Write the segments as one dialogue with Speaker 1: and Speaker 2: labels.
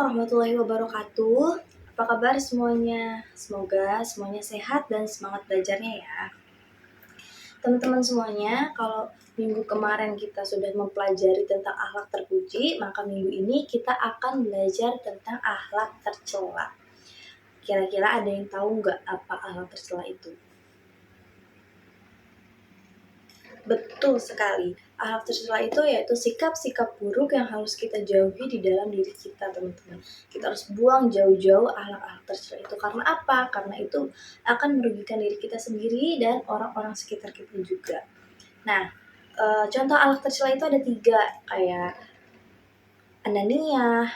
Speaker 1: warahmatullahi wabarakatuh. Apa kabar semuanya? Semoga semuanya sehat dan semangat belajarnya ya. Teman-teman semuanya, kalau minggu kemarin kita sudah mempelajari tentang akhlak terpuji, maka minggu ini kita akan belajar tentang akhlak tercela. Kira-kira ada yang tahu nggak apa akhlak tercela itu? Betul sekali. Akhlak tercela itu yaitu sikap-sikap buruk yang harus kita jauhi di dalam diri kita, teman-teman. Kita harus buang jauh-jauh akhlak-akhlak tercela itu. Karena apa? Karena itu akan merugikan diri kita sendiri dan orang-orang sekitar kita juga. Nah, contoh akhlak tercela itu ada 3, kayak ananiyah,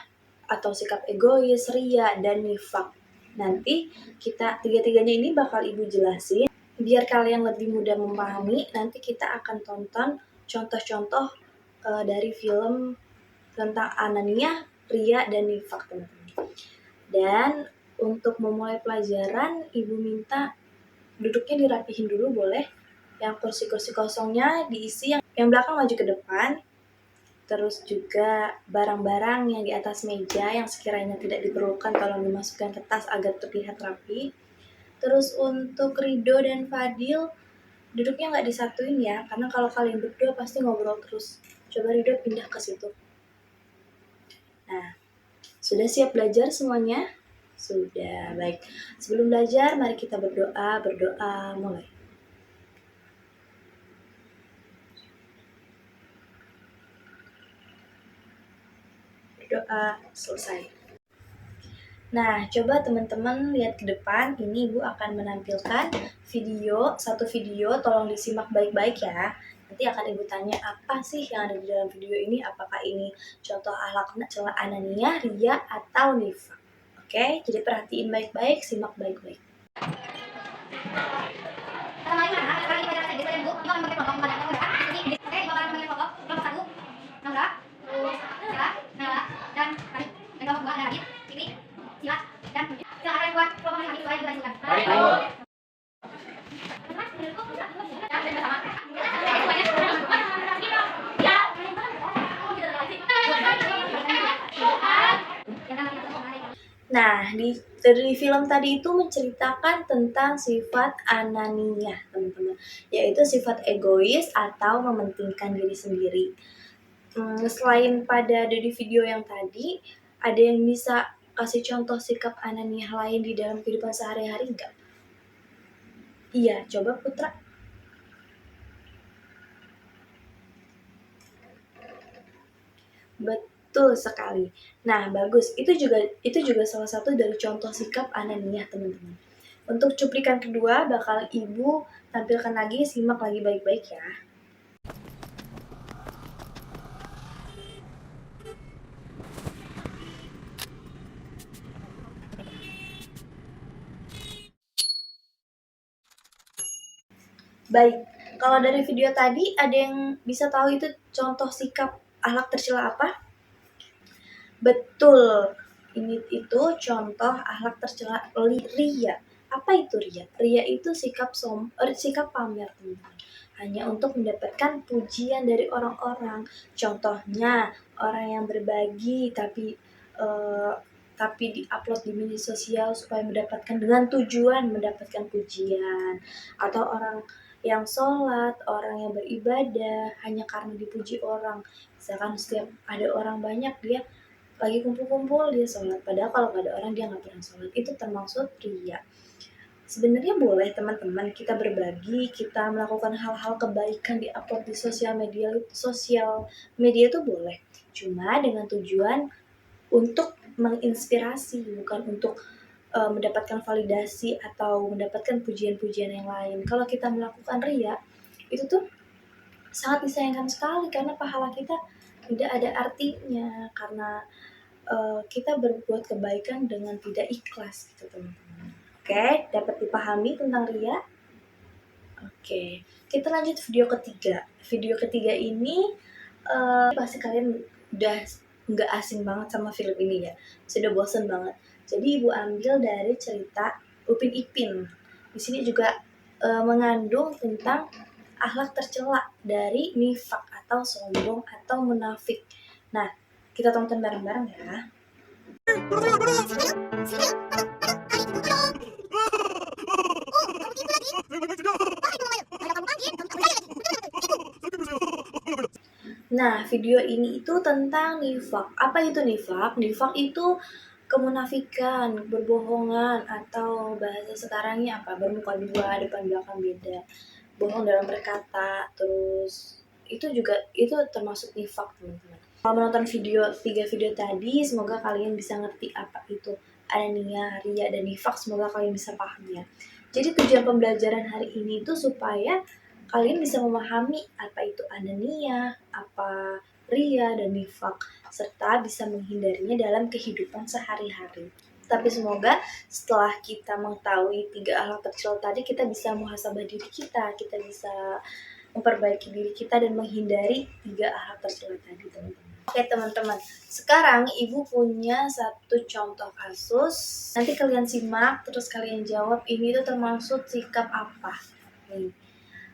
Speaker 1: atau sikap egois, ria, dan nifak. Nanti kita tiga-tiganya ini bakal Ibu jelasin. Biar kalian lebih mudah memahami, nanti kita akan tonton contoh-contoh dari film tentang ananiyah, ria, dan nifak, teman-teman. Dan untuk memulai pelajaran, Ibu minta duduknya dirapihin dulu boleh. Yang kursi-kursi kosongnya diisi, yang belakang maju ke depan. Terus juga barang-barang yang di atas meja yang sekiranya tidak diperlukan tolong dimasukkan ke tas agar terlihat rapi. Terus untuk Rido dan Fadil, duduknya nggak disatuin ya, karena kalau kalian berdua pasti ngobrol terus. Coba Rido pindah ke situ. Nah, sudah siap belajar semuanya? Sudah, baik. Sebelum belajar, mari kita berdoa, mulai. Berdoa, selesai. Nah, coba teman-teman lihat ke depan, ini Ibu akan menampilkan satu video, tolong disimak baik-baik ya. Nanti akan Ibu tanya apa sih yang ada di dalam video ini, apakah ini contoh akhlak tercela ananiyah, ria, atau nifak. Oke, jadi perhatiin baik-baik, simak baik-baik. Nah, dari film tadi itu menceritakan tentang sifat ananiyah, teman-teman, yaitu sifat egois atau mementingkan diri sendiri. Selain pada dari video yang tadi, ada yang bisa kasih contoh sikap ananiyah lain di dalam kehidupan sehari-hari nggak? Iya, coba Putra. Betul sekali. Nah, bagus. Itu juga salah satu dari contoh sikap ananiyah, teman-teman. Untuk cuplikan kedua bakal Ibu tampilkan lagi, simak lagi baik-baik ya. Baik, kalau dari video tadi ada yang bisa tahu itu contoh sikap akhlak tercela apa? Betul, itu contoh akhlak tercela ria. Apa itu ria? Ria itu sikap pamer, teman-teman. Hanya untuk mendapatkan pujian dari orang-orang. Contohnya orang yang berbagi tapi di-upload di media sosial supaya dengan tujuan mendapatkan pujian, atau orang yang sholat, orang yang beribadah hanya karena dipuji orang. Misalkan setiap ada orang banyak, dia lagi kumpul-kumpul dia sholat, padahal kalau nggak ada orang dia nggak pernah sholat. Itu termasuk ria. Sebenarnya boleh teman-teman kita berbagi, kita melakukan hal-hal kebaikan di upload di sosial media itu boleh, cuma dengan tujuan untuk menginspirasi, bukan untuk mendapatkan validasi atau mendapatkan pujian-pujian yang lain. Kalau kita melakukan ria, itu tuh sangat disayangkan sekali karena pahala kita tidak ada artinya, karena kita berbuat kebaikan dengan tidak ikhlas gitu, teman-teman. Oke, dapat dipahami tentang ria? Oke, kita lanjut video ketiga. Video ketiga ini pasti kalian udah nggak asing banget sama film ini ya, sudah bosan banget. Jadi Ibu ambil dari cerita Upin Ipin. Di sini juga mengandung tentang akhlak tercela dari nifak atau sombong atau munafik. Nah, kita tonton bareng-bareng ya. Nah, video ini itu tentang nifak. Apa itu nifak? Nifak itu kemunafikan, berbohongan, atau bahasa sekarangnya apa? Bermuka dua, depan belakang beda. Bohong dalam berkata, terus itu termasuk nifak, teman-teman. Kalau menonton tiga video tadi, semoga kalian bisa ngerti apa itu anania, ria, dan nifak. Semoga kalian bisa paham ya. Jadi tujuan pembelajaran hari ini itu supaya kalian bisa memahami apa itu anania, apa ria, dan nifak, serta bisa menghindarinya dalam kehidupan sehari-hari. Tapi semoga setelah kita mengetahui 3 hal tercela tadi, kita bisa muhasabah diri kita bisa memperbaiki diri kita dan menghindari 3 hal tercela tadi, teman-teman. Oke teman-teman, sekarang Ibu punya satu contoh kasus. Nanti kalian simak, terus kalian jawab ini tuh termasuk sikap apa. Nih.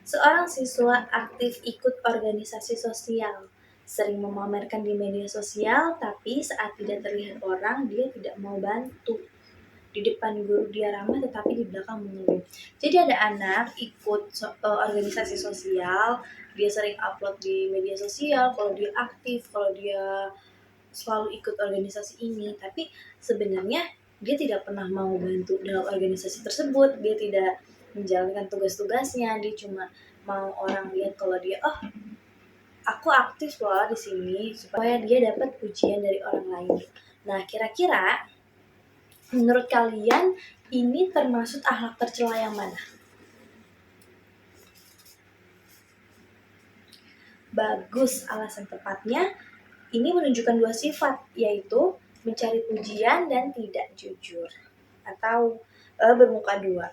Speaker 1: Seorang siswa aktif ikut organisasi sosial, sering memamerkan di media sosial, tapi saat tidak terlihat orang, dia tidak mau bantu. Di depan guru dia ramah, tetapi di belakang mengeluh. Jadi ada anak ikut organisasi sosial, dia sering upload di media sosial, kalau dia aktif, kalau dia selalu ikut organisasi ini, tapi sebenarnya dia tidak pernah mau bantu dalam organisasi tersebut, dia tidak menjalankan tugas-tugasnya, dia cuma mau orang lihat kalau dia, oh aku aktif loh di sini, supaya dia dapat pujian dari orang lain. Nah, kira-kira menurut kalian ini termasuk akhlak tercela yang mana? Bagus, alasan tepatnya ini menunjukkan 2 sifat, yaitu mencari pujian dan tidak jujur, atau bermuka dua.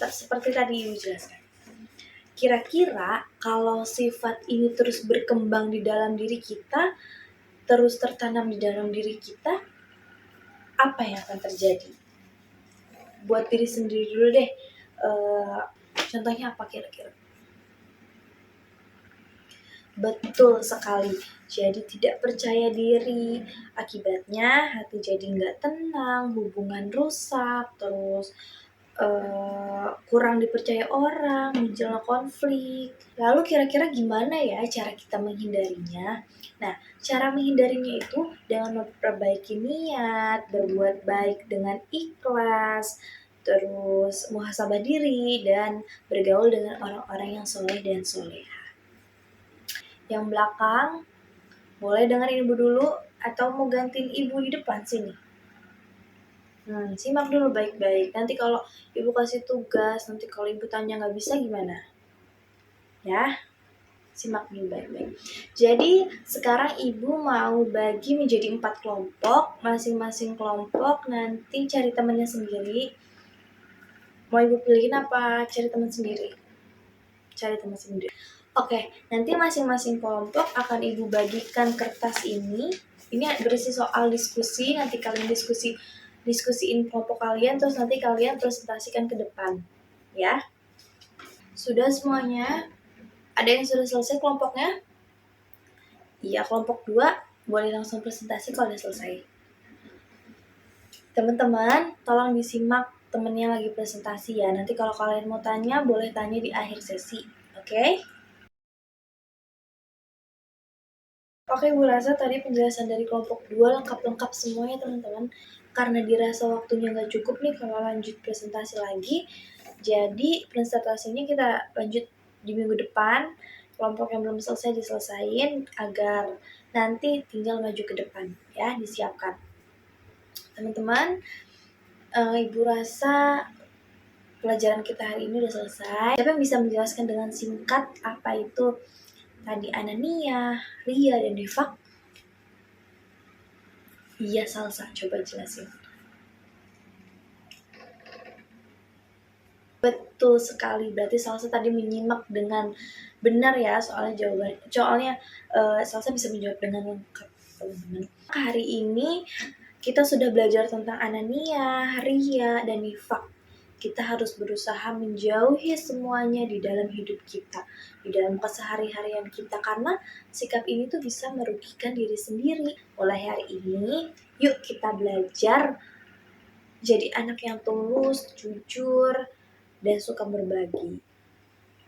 Speaker 1: Seperti tadi Ibu jelaskan. Kira-kira kalau sifat ini terus berkembang di dalam diri kita, terus tertanam di dalam diri kita, apa yang akan terjadi? Buat diri sendiri dulu deh. Contohnya apa kira-kira? Betul sekali. Jadi tidak percaya diri. Akibatnya hati jadi nggak tenang, hubungan rusak, terus kurang dipercaya orang, menjelang konflik. Lalu kira-kira gimana ya cara kita menghindarinya? Nah, cara menghindarinya itu dengan memperbaiki niat, berbuat baik dengan ikhlas, terus muhasabah diri, dan bergaul dengan orang-orang yang soleh dan soleha. Yang belakang, boleh dengerin Ibu dulu atau mau gantiin Ibu di depan sini? Simak dulu baik-baik. Nanti kalau Ibu kasih tugas, nanti kalau Ibu tanya nggak bisa gimana? Ya, simak dulu baik-baik. Jadi sekarang Ibu mau bagi menjadi 4 kelompok. Masing-masing kelompok nanti cari temannya sendiri. Mau Ibu pilihin apa? Cari teman sendiri. Cari teman sendiri. Oke, nanti masing-masing kelompok akan Ibu bagikan kertas ini. Ini berisi soal diskusi, nanti kalian diskusiin kelompok kalian, terus nanti kalian presentasikan ke depan. Ya. Sudah semuanya? Ada yang sudah selesai kelompoknya? Iya, kelompok 2 boleh langsung presentasi kalau udah selesai. Teman-teman, tolong disimak temennya lagi presentasi ya. Nanti kalau kalian mau tanya, boleh tanya di akhir sesi. Oke? Oke, Bu rasa tadi penjelasan dari kelompok 2 lengkap-lengkap semuanya teman-teman. Karena dirasa waktunya nggak cukup nih kalau lanjut presentasi lagi, jadi presentasinya kita lanjut di minggu depan. Kelompok yang belum selesai diselesain agar nanti tinggal maju ke depan ya, disiapkan. Teman-teman, Ibu rasa pelajaran kita hari ini udah selesai. Siapa yang bisa menjelaskan dengan singkat apa itu tadi anania, ria, dan nifak? Iya, Salsa, coba jelasin. Betul sekali, berarti Salsa tadi menyimak dengan benar ya soalnya Salsa bisa menjawab dengan lengkap, teman-teman. Hari ini kita sudah belajar tentang anania, ria, dan nifak. kita harus berusaha menjauhi semuanya di dalam hidup kita, di dalam kesehari-harian kita, karena sikap ini tuh bisa merugikan diri sendiri. Mulai hari ini, yuk kita belajar jadi anak yang tulus, jujur, dan suka berbagi.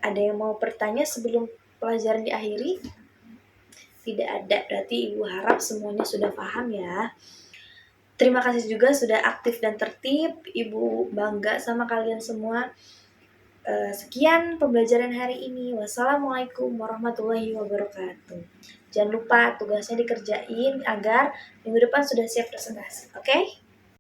Speaker 1: Ada yang mau bertanya sebelum pelajaran diakhiri? Tidak ada, berarti Ibu harap semuanya sudah paham ya. Terima kasih juga sudah aktif dan tertib. Ibu bangga sama kalian semua. Sekian pembelajaran hari ini. Wassalamualaikum warahmatullahi wabarakatuh. Jangan lupa tugasnya dikerjain agar minggu depan sudah siap presentasi. Oke?